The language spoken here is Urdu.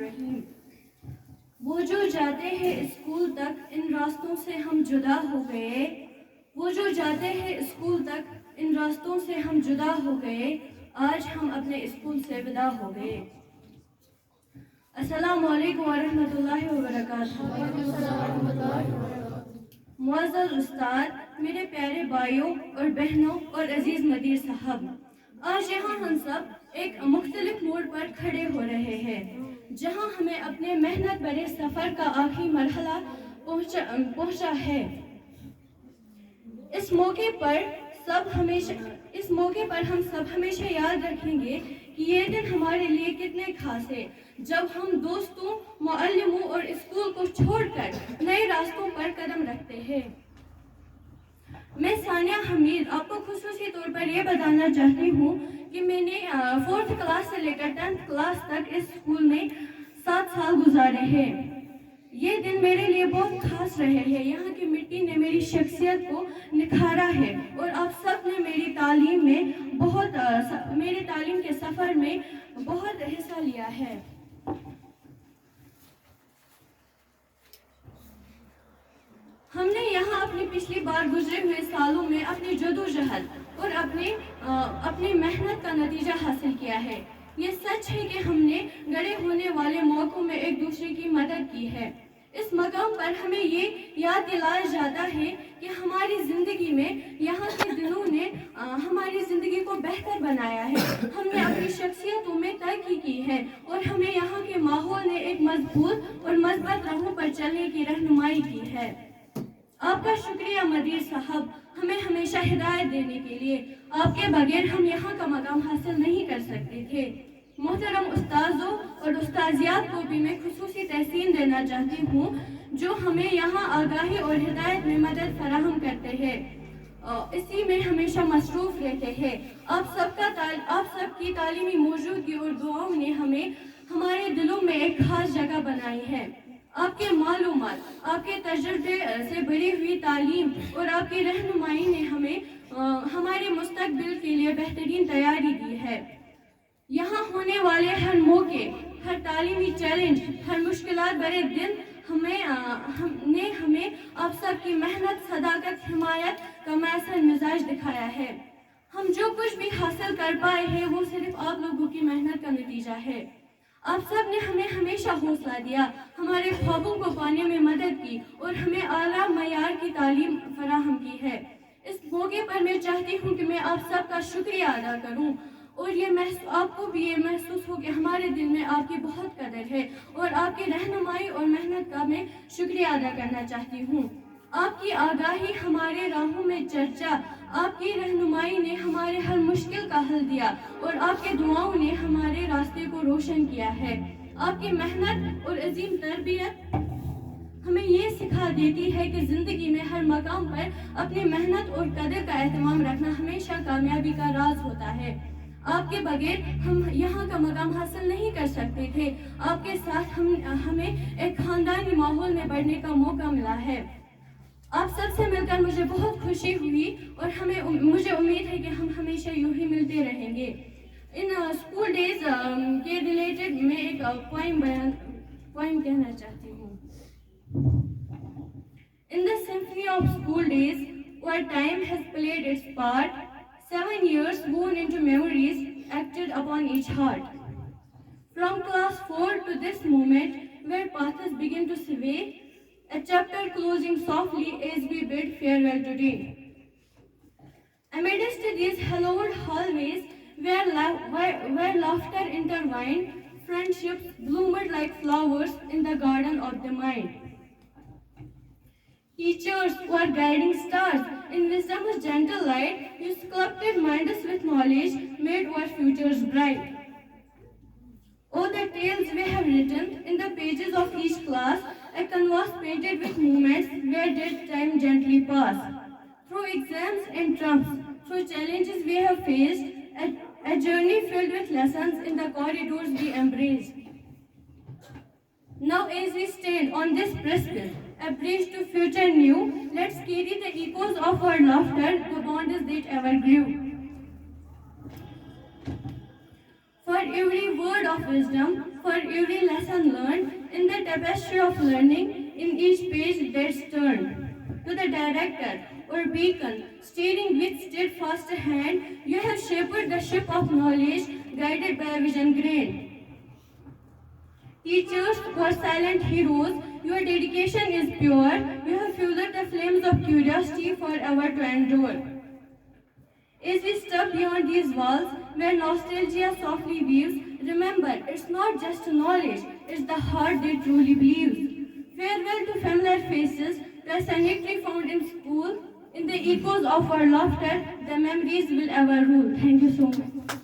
الرحیم. وہ جو جاتے ہیں اسکول تک ان راستوں سے ہم جدا ہو گئے. وہ جو جاتے ہیں اسکول تک ان راستوں سے ہم جدا ہو گئے. آج ہم اپنے اسکول سے ودا ہو گئے. السلام علیکم ورحمۃ اللہ وبرکاتہ. معزز استاد, میرے پیارے بھائیوں اور بہنوں اور عزیز مدیر صاحب, آج یہاں ہم سب ایک مختلف موڑ پر کھڑے ہو رہے ہیں جہاں ہمیں اپنے محنت بھرے سفر کا آخری مرحلہ پہنچا ہے. اس موقع پر ہم سب ہمیشہ یاد رکھیں گے کہ یہ دن ہمارے لیے کتنے خاص ہے جب ہم دوستوں, معلموں اور اسکول کو چھوڑ کر نئے راستوں پر قدم رکھتے ہیں. میں ثانیہ حمید آپ کو خصوصی طور پر یہ بتانا چاہتی ہوں کہ میں نے 4th کلاس سے لے کر 10th کلاس تک اس اسکول میں 7 سال گزارے ہیں. یہ دن میرے لیے بہت خاص رہے ہیں. یہاں کی مٹی نے میری شخصیت کو نکھارا ہے اور آپ سب نے میری تعلیم کے سفر میں بہت حصہ لیا ہے. ہم نے یہاں اپنی پچھلی بار گزرے ہوئے سالوں میں اپنی جدوجہد اور اپنی محنت کا نتیجہ حاصل کیا ہے. یہ سچ ہے کہ ہم نے گڑے ہونے والے موقعوں میں ایک دوسرے کی مدد کی ہے. اس مقام پر ہمیں یہ یاد دلایا جاتا ہے کہ ہماری زندگی میں یہاں کے دنوں نے ہماری زندگی کو بہتر بنایا ہے. ہم نے اپنی شخصیتوں میں ترقی کی ہے اور ہمیں یہاں کے ماحول نے ایک مضبوط اور مثبت راہوں پر چلنے کی رہنمائی کی ہے. آپ کا شکریہ مدیر صاحب, ہمیں ہمیشہ ہدایت دینے کے لیے. آپ کے بغیر ہم یہاں کا مقام حاصل نہیں کر سکتے تھے. محترم استاذوں اور استاذیات کو بھی میں خصوصی تحسین دینا چاہتی ہوں جو ہمیں یہاں آگاہی اور ہدایت میں مدد فراہم کرتے ہیں. اسی میں ہمیشہ مصروف رہتے ہیں. آپ سب کی تعلیمی موجودگی اور دعاؤں نے ہمارے دلوں میں ایک خاص جگہ بنائی ہے. آپ کے معلومات, آپ کے تجربے سے بڑھی ہوئی تعلیم اور آپ کی رہنمائی نے ہمارے مستقبل کے لیے بہترین تیاری دی ہے. یہاں ہونے والے ہر موقع, ہر تعلیمی چیلنج, ہر مشکلات بھرے دن ہمیں آپ سب کی محنت, صداقت, حمایت کا میسر مزاج دکھایا ہے. ہم جو کچھ بھی حاصل کر پائے ہیں وہ صرف آپ لوگوں کی محنت کا نتیجہ ہے. آپ سب نے ہمیں ہمیشہ حوصلہ دیا, ہمارے خوابوں کو پانے میں مدد کی اور ہمیں اعلیٰ معیار کی تعلیم فراہم کی ہے. اس موقع پر میں چاہتی ہوں کہ میں آپ سب کا شکریہ ادا کروں اور آپ کو بھی یہ محسوس ہو کہ ہمارے دل میں آپ کی بہت قدر ہے اور آپ کی رہنمائی اور محنت کا میں شکریہ ادا کرنا چاہتی ہوں. آپ کی آگاہی ہمارے راہوں میں چرچا, آپ کی رہنمائی نے ہمارے ہر مشکل کا حل دیا اور آپ کے دعاؤں نے ہمارے راستے کو روشن کیا ہے. آپ کی محنت اور عظیم تربیت ہمیں یہ سکھا دیتی ہے کہ زندگی میں ہر مقام پر اپنی محنت اور قدر کا اہتمام رکھنا ہمیشہ کامیابی کا راز ہوتا ہے. آپ کے بغیر ہم یہاں کا مقام حاصل نہیں کر سکتے تھے. آپ کے ساتھ ہمیں ایک خاندانی ماحول میں بڑھنے کا موقع ملا ہے. آپ سب سے مل کر مجھے بہت خوشی ہوئی اور مجھے امید ہے کہ ہم ہمیشہ یوں ہی ملتے رہیں گے. ان اسکول ڈیز کے ریلیٹڈ میں ایک پوائم کہنا چاہتی ہوں. In the symphony of school days, where time has played its part, 7 years woven into memories acted upon each heart. From class 4 to this moment, where paths begin to sway, a chapter closing softly as we bid farewell today. Amidst these hallowed hallways, where laughter intertwined, friendships bloomed like flowers in the garden of the mind. Teachers were guiding stars. In wisdom's gentle light, you sculpted minds with knowledge, made our futures bright. Oh, the tales we have written in the pages of each class, a canvas painted with moments where did time gently pass. Through exams and trumps, through challenges we have faced, a journey filled with lessons in the corridors we embraced. Now as we stand on this precipice, a bridge to future new, let's carry the echoes of our laughter, the bonds that ever grew. for every word of wisdom, for every lesson learned, in the tapestry of learning, in each page that's turned. To the director or beacon, steering with steadfast hand, you have shaped the ship of knowledge, guided by a vision grain. Teachers were silent heroes, your dedication is pure, you have fueled the flames of curiosity forever to endure. As we step beyond these walls, where nostalgia softly weaves, remember, it's not just knowledge, it's the heart that truly believes. Farewell to familiar faces, the sanity found in school, in the echoes of our laughter, the memories will ever rule. Thank you so much.